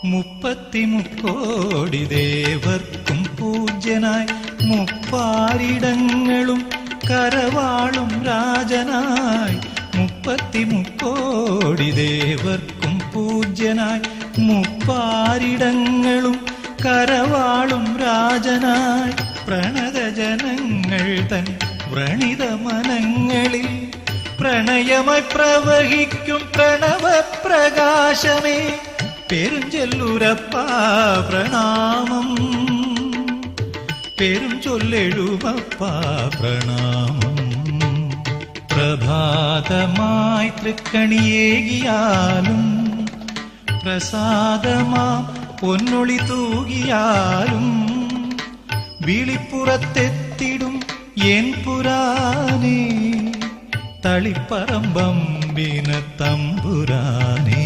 മുപ്പത്തിമുക്കോടി ദേവർക്കും പൂജ്യനായി മുപ്പാരിടങ്ങളും കരവാളും രാജനായി. മുപ്പത്തിമുക്കോടി ദേവർക്കും പൂജ്യനായി മുപ്പാരിടങ്ങളും കരവാളും രാജനായി. പ്രണതജനങ്ങൾ തൻ വ്രണിത മനങ്ങളിൽ പ്രണയമായി പ്രവഹിക്കും പ്രണവപ്രകാശമേ പെരുഞ്ചൊല്ലുരപ്പാ പ്രണാമം. പെരും ചൊല്ലെഴുമപ്പാ പ്രണാമം. പ്രഭാതമായി തൃക്കണിയേകിയാലും പ്രസാദമാ പൊന്നൊളി തൂകിയാലും വിളിപ്പുറത്തെത്തിടും എൻ പുരാനേ തളിപ്പറമ്പമ്പിന തമ്പുരാനേ.